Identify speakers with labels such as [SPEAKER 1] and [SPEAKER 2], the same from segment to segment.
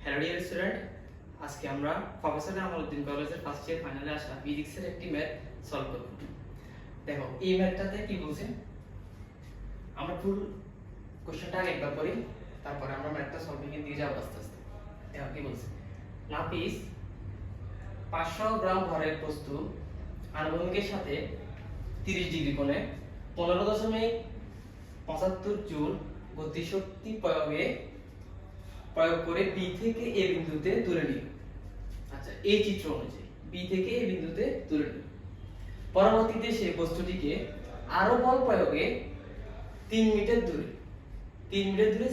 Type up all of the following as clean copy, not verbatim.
[SPEAKER 1] Hello dear student, আজকে আমরা professor Jamaluddin কলেজের ফার্স্ট ইয়ার ফাইনালে আসা ফিজিক্সের একটি ম্যাথ সলভ করব। দেখো এই ম্যাথটাতে কি বলছে, আমরা ফুল কোশ্চেনটা আগে একবার করি, তারপরে আমরা ম্যাথটা সলভিং এর দিকে যাব আস্তে আস্তে। দেখো কি বলছে, নাফিস 500 গ্রাম ভরের বস্তু আনুভূমিকের সাথে 30 ডিগ্রি কোণে 15.75 জুল গতিশক্তি প্রয়োগ করে বি থেকে এ বিন্দুতে তুলে নিল। আচ্ছা, এই চিত্র অনুযায়ী বি থেকে এ বিন্দুতে তুলে নিল। পরবর্তীতে সে বস্তুটিকে আরো বল প্রয়োগে 3 মিটার দূরে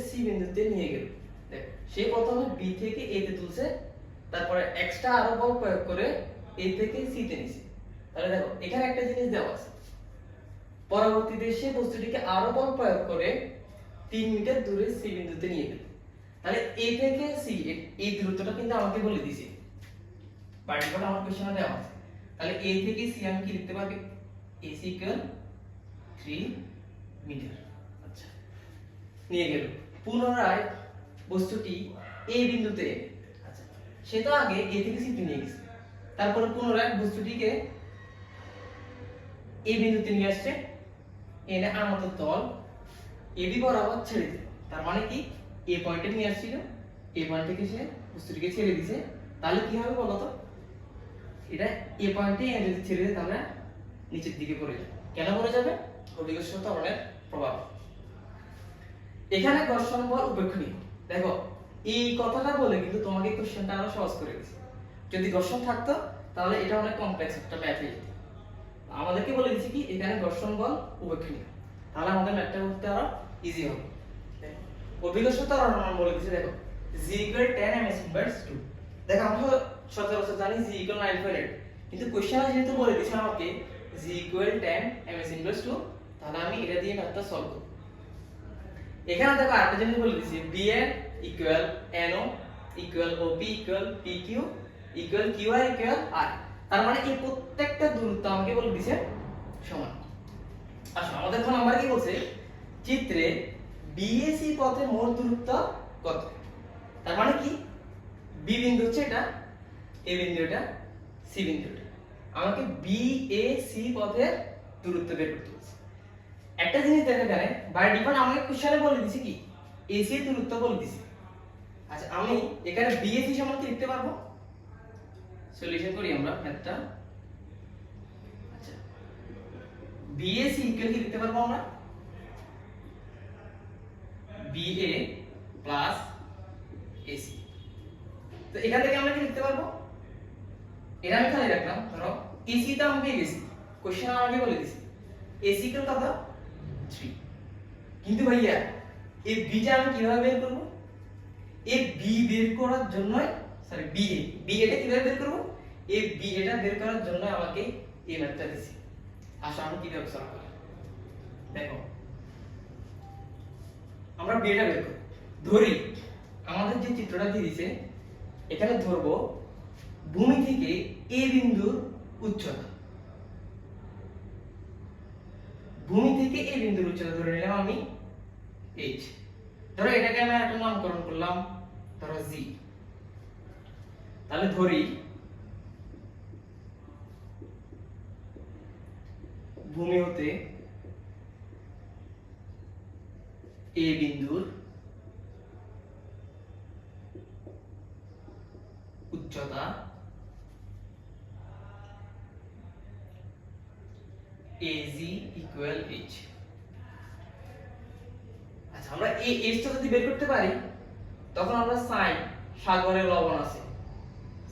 [SPEAKER 1] সি বিন্দুতে নিয়ে গেল। দেখো, সে প্রথমে বি থেকে এ তে তুলছে, তারপরে এক্সট্রা আরো বল প্রয়োগ করে এ থেকে সি তে নিছে। তাহলে দেখো এখানে একটা জিনিস দেওয়া আছে, পরবর্তীতে সে বস্তুটিকে আরো বল প্রয়োগ করে 3 মিটার দূরে সি বিন্দুতে নিয়ে গেল। তাহলে এ থেকে সি এই দূরত্বটা কিন্তু আমাকে বলে দিয়েছে, পার্টিকুলার আমার কোশ্চেনে দেওয়া আছে। তাহলে এ থেকে সি আমি কি লিখতে পারি, AC = 3 মিটার। আচ্ছা, নিয়ে গেল। পুনরায় বস্তুটি এই বিন্দুতে, আচ্ছা সে তো আগে এ থেকে সি তে নিয়ে গেছে, তারপরে পুনরায় বস্তুটিকে এই বিন্দুতে নিয়ে আসছে, এনে আনত তল এবি বরাবর ছেড়ে দিল। তার মানে কি, এ পয়েন্টে নিয়ে আসছিল, এ পয়েন্ট থেকে সে বস্তুটিকে ছেড়ে দিয়েছে। তাহলে কি হবে বলো তো, এটা এ পয়েন্টে যদি ছেড়ে দেয় তাহলে নিচের দিকে পড়ে যাবে। কেন পড়ে যাবে? অভিকর্ষণ ত্বরণের প্রভাব। এখানে ঘর্ষণ বল উপেক্ষণীয়। দেখো এই কথাটা বলে কিন্তু তোমাকে কোশ্চেনটা আরো সহজ করে দিয়েছে। যদি ঘর্ষণ থাকতো তাহলে এটা অনেক কমপ্লেক্স একটা ম্যাথ হয়ে যেত। আমাদেরকে বলে দিয়েছে কি এখানে ঘর্ষণ বল উপেক্ষণীয়, তাহলে আমাদের ম্যাথটা করতে আরো ইজি হবে। অভিকর্ষণ ত্বরণ আমরা বলে দিয়েছে, দেখো G = 10 ms/2। দেখো আমরা সচরাচর জানি G = 9.8, কিন্তু কোশ্চেনে যেহেতু বলে দিয়েছে আমাকে G = 10 ms/2, তাহলে আমি এটা দিয়ে ম্যাথটা সলভ করব। এখানে দেখো আরেকটা জিনিস বলে দিয়েছে, Bn = NO = OP = PQ = QI = R। তার মানে এই প্রত্যেকটা দূরত্ব আমাকে বলে দিয়েছে সমান। আচ্ছা, আমাদের কোন নাম্বার কি বলছে, চিত্রে BAC পথে মোট দূরত্ব কত? তার মানে কি, বি বিন্দু হচ্ছে এটা, এ বিন্দু এটা, সি বিন্দু এটা। আমাকে BAC পথের দূরত্ব বের করতে বলছে। একটা জিনিস দেখো, এখানে বাই ডিফল্ট আমাকে কোশ্চেনে বলে দিয়েছে কি AC এর দূরত্ব বলে দিয়েছে। আচ্ছা, আমি এখানে BAC সমান কি লিখতে পারবো? সলিউশন করি আমরা ম্যাথটা। আচ্ছা, BAC ইকুয়াল কি লিখতে পারবো আমরা, BA প্লাস AC। তো এখান থেকে আমরা কি লিখতে পারবো, এটা আমি খালি রাখলাম। ধরো AC টা আমাকে গেছি, কোশ্চেন আমাকে বলে দিয়েছে AC কত, 3। কিন্তু ভাইয়া এই B টা আমি কিভাবে বের করব? এই B বের করার জন্য, সরি BA টা কিভাবে বের করব? এই BA টা বের করার জন্য আমাকে এই ম্যাথটা দিয়েছে। আসলে আমি কিভাবে সলভ করব, দেখো আমরা BA টা বের করব। ধরি আমাদের যে চিত্রটা দিয়ে দিয়েছে, এখানে ধরবো ভূমি থেকে এ বিন্দুর উচ্চতা, ভূমি থেকে এ বিন্দুর উচ্চতা ধরে নিলাম আমি h। ধরো এটাকে আমি একটা নামকরণ করলাম, ধরো g। তাহলে ধরি ভূমি হতে এ বিন্দুর উচ্চতা AG = h। আচ্ছা, আমরা এই h টা যদি বের করতে পারি, তখন আমরা sin সাগরের লবণ আছে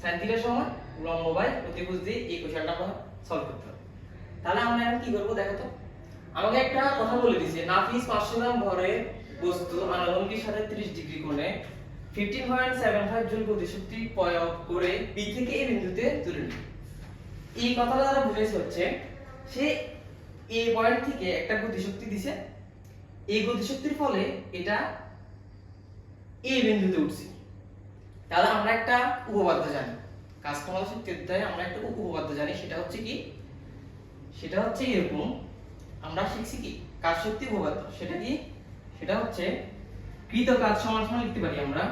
[SPEAKER 1] sin θ সমান লম্ব বাই অতিভুজ দিয়ে এই কোশ্চেনটা আমরা সলভ করতে হবে। তাহলে আমরা এখন কি করব, দেখো তো আমাকে একটা কথা বলে দিয়েছে, নাফিস 500 গ্রাম ভরের বস্তু আনুভূমিকের সাথে 30 ডিগ্রি কোণে 15.75 জুল গতিশক্তি প্রয়োগ করে বি থেকে এ বিন্দুতে তুলে নিল। এই কথাটা দ্বারা বুঝাইছে হচ্ছে সে এই পয়েন্ট থেকে একটা গতিশক্তি দিছে, এই গতিশক্তির ফলে এটা এই বিন্দুতে উঠছে। তাহলে আমরা একটা উপপাদ্য জানি, কাজকর্ম শক্তি অধ্যায়ে আমরা একটা উপপাদ্য জানি, সেটা হচ্ছে কি, সেটা হচ্ছে এরকম, আমরা শিখছি কি কাজ শক্তি উপপাদ্য। সেটা কি, সেটা হচ্ছে কৃত কাজ সমান সমান লিখতে পারি আমরা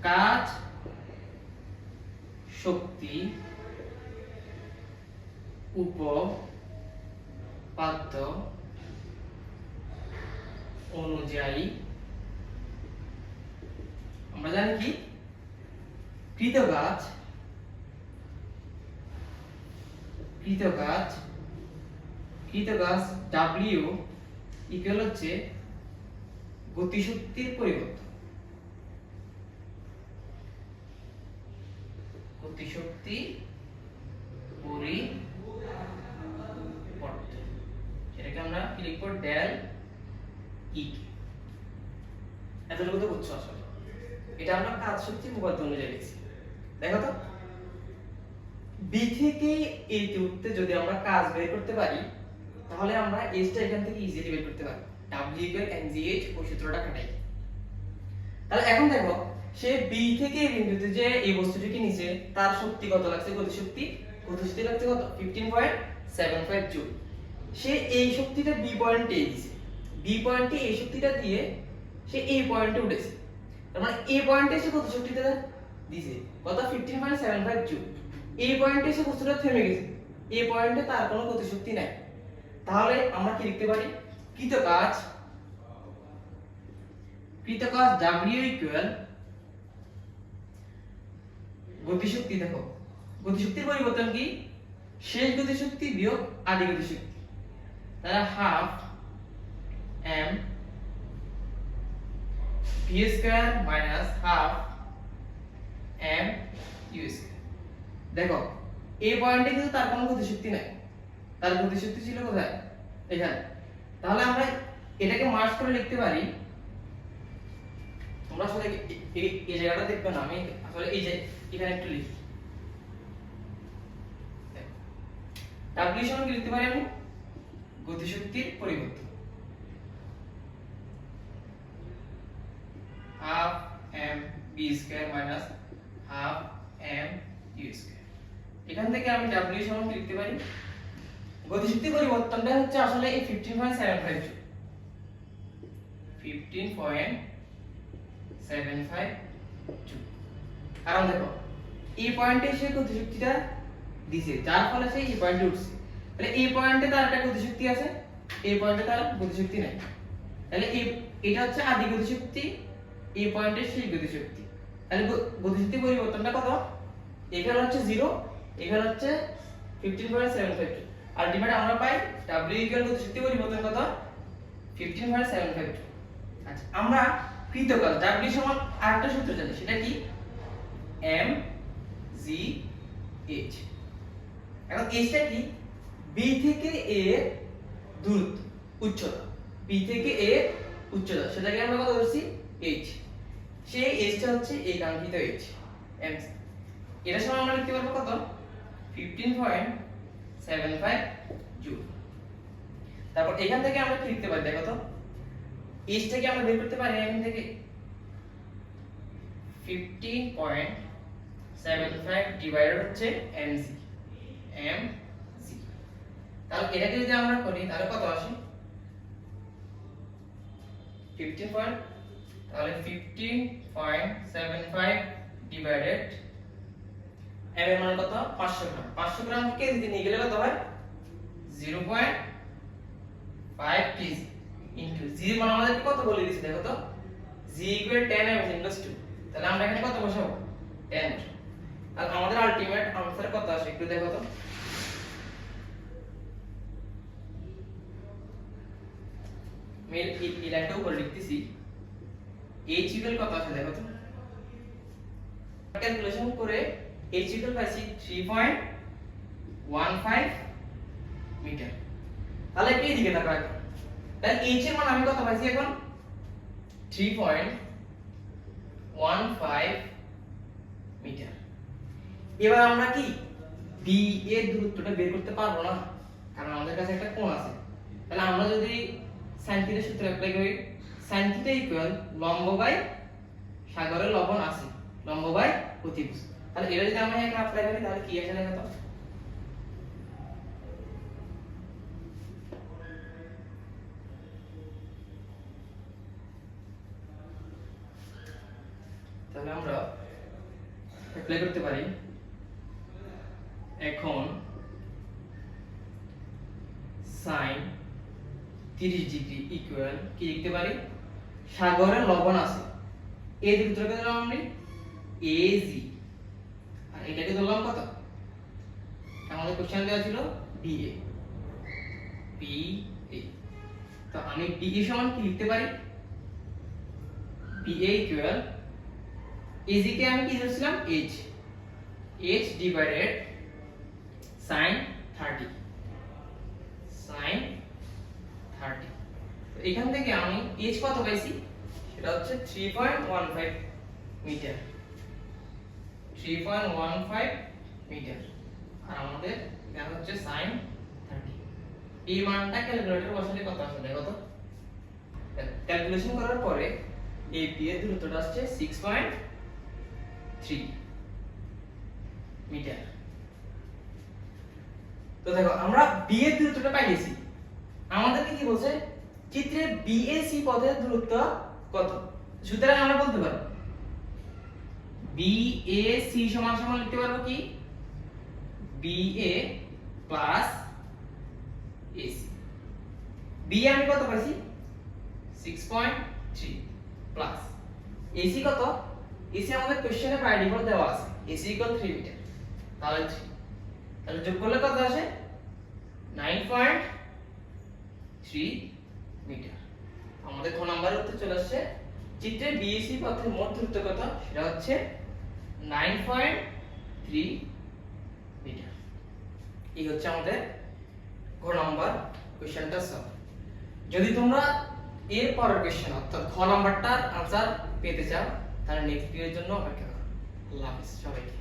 [SPEAKER 1] কাজ শক্তি উপপাদ্য অনুযায়ী আমরা জানি কি কৃতকাজ W ইকুয়াল হচ্ছে গতিশক্তির পরিবর্তন, গতিশক্তি পরিবর্তন, এটাকে আমরা কি লিখব ডেল ই। এতটুকু তো বুঝছো আসলে, এটা আমরা কাজ শক্তি উপপাদ্য অনুযায়ী লিখছি। দেখো তো বি থেকে এ তে উঠতে যদি আমরা কাজ বের করতে পারি তাহলে আমরা এস টা এখান থেকে ইজিলি বের করতে পারি। W ইকুয়াল mgh ওই সূত্রটা খাটাই। তাহলে এখন দেখো সে বি থেকে এই বিন্দুতে যে এই বস্তুটিকে নিচে তার শক্তি কত লাগছে, গতিশক্তি লাগছে কত 15.75 জুল। সে এই শক্তিটা বি পয়েন্টে দিয়েছে, বি পয়েন্টে এই শক্তিটা দিয়ে সে এই পয়েন্টে উঠেছে, তার মানে এই পয়েন্টে এসে গতিশক্তিটা দিয়েছে কত 15.75 জুল। এই পয়েন্টে এসে বস্তুটা থেমে গেছে, এই পয়েন্টে তার কোনো গতিশক্তি নাই। তাহলে আমরা কি লিখতে পারি কৃতকাজ W ইকুয়াল গতিশক্তি। দেখো গতিশক্তির পরিবর্তন কি, শেষ গতিশক্তি বিয়োগ আদি গতিশক্তি, তাহলে half m v square minus half m u square. দেখো এই পয়েন্টে কিন্তু তার কোনো গতিশক্তি নাই, তার গতিশক্তি ছিল কোথায় এখানে। তাহলে আমরা এটাকে মার্জ করে লিখতে পারি, তোমরা আসলে এই জায়গাটা দেখবে না, আমি আসলে এই যে এখানে একটু লিখি। W সমান কি লিখতে পারি আমি, গতিশক্তির পরিবর্তন half m v square minus half m u square. এখান থেকে আমি W সমান কি লিখতে পারি, গতিশক্তির পরিবর্তনটা হচ্ছে আসলে এই 15.75 জুল, 15.75 জুল। কারণ দেখো এই পয়েন্টে সে গতিশক্তিটা দিছে, যার ফলে সে এই পয়েন্টে উঠছে। তাহলে এই পয়েন্টে তার একটা গতিশক্তি আছে, এই পয়েন্টে তার গতিশক্তি নাই। তাহলে এটা হচ্ছে আদি গতিশক্তি, এই পয়েন্টে সেই গতিশক্তি। তাহলে গতিশক্তি পরিবর্তনটা কত, এখানে হচ্ছে 0, এখানে হচ্ছে 15.75। আলটিমেট আমরা পাই W ইকুয়াল গতিশক্তি পরিবর্তন কত 15.75। আচ্ছা আমরা কৃতকাজ W সমান আরেকটা সূত্র জানি, সেটা কি m g h। এখন h টা কি, b থেকে a এর দূরত্ব উচ্চতা, b থেকে a এর উচ্চতা, সেটাকে আমরা কত ধরছি h। সেই h টা হচ্ছে এই কাঙ্ক্ষিত h m। এর সমান আমরা লিখতে পারবো কত 15.75 জুল। তারপর এখান থেকে আমরা কি লিখতে পারি, দেখো তো h থেকে আমরা বের করতে পারি এখান থেকে 15.75 ডিভাইডেড হচ্ছে mg। তাহলে এটাকে যদি আমরা করি তাহলে কত আসে 15. তাহলে 15.75 ডিভাইডেড m এর মান কত 500 গ্রাম। 500 গ্রাম কেজিতে নিয়ে গেলে কত হয় 0.5 কেজি ইনটু g এর মান আমাদেরকে কত বলে দিয়েছে, দেখো তো g ইকুয়াল 10 m ইনভার্স 2। তাহলে আমরা এখানে কত বসাবো 10 বসাবো। আর আমাদের আলটিমেট आंसर কত আসে একটু দেখো তো, মেল এই লাইনটা উপরে লিখতেছি, h ইকুয়াল কত আসে দেখো তো, ক্যালকুলেশন করে h ইকুয়াল পাইছি 3.15 মিটার। তাহলে এই দিকে তাকাও, তাহলে h এর মান আমি কত পাইছি এখন 3.15 মিটার। এবার আমরা কি b এর দূরত্বটা বের করতে পারবো না, কারণ আমাদের কাছে একটা কোণ আছে। তাহলে আমরা যদি sin θ এর সূত্র অ্যাপ্লাই করি, sin θ ইকুয়াল লম্ব বাই সাগরের লবণ আছে, লম্ব বাই অতিভুজ। তাহলে এটা যদি আমরা এখানে অ্যাপ্লাই করি তাহলে কি আসে দেখো তো, তাহলে আমরা অ্যাপ্লাই করতে পারি। এখন sin 30 ডিগ্রি ইকুয়াল কি লিখতে পারি, সাগরে লবণ আছে, এই দূরত্বকে ধরলাম আমরা AG, আর এটাকে ধরলাম কত, আমাদের কোশ্চেন দেওয়া ছিল BA। তো আমি BA সমান কি লিখতে পারি, BA ইকুয়াল AG কে আমি কি ধরছিলাম H ডিভাইডেড sin 30 তো এখান থেকে আমি H কত পাইছি, সেটা হচ্ছে 3.15 মিটার, 3.15 মিটার, আর আমাদের এটা হচ্ছে sin 30। এই মানটা ক্যালকুলেটরে বসালে কত আসলে, কত ক্যালকুলেশন করার পরে এই পি এর দূরত্বটা আসছে 6.3 মিটার। তো দেখো আমরা বি এর দূরত্বটা পাই গেছি, আমাদেরকে কি বলছে, চিত্রে বিএসি পথের দূরত্ব কত। সুতরাং আমরা বলতে পারবো বিএসি সমান সমান লিখতে পারবো কি, বিএ প্লাস এসি। বিএ আমি কত পাইছি 6.3 প্লাস এসি কত, এসি আমাদের কোশ্চেনে বাই ডিফল্ট দেওয়া আছে এসি ইকুয়াল 3 মিটার, তাহলে 3, তাহলে যোগ করলে কত আসে 9.3 মিটার। আমাদের খ নাম্বারের উত্তর চলে আসছে, চিত্রে বিএসি পথের মোট দূরত্ব কত, সেটা হচ্ছে 9.3 মিটার। এই হচ্ছে আমাদের খ নাম্বার কোশ্চেনটা সলভ। যদি তোমরা এর পরের কোশ্চেন অর্থাৎ খ নাম্বারটার আনসার পেতে চাও, তাহলে নেক্সট ভিডিওর জন্য অপেক্ষা করো। আল্লাহ হাফেজ সবাইকে।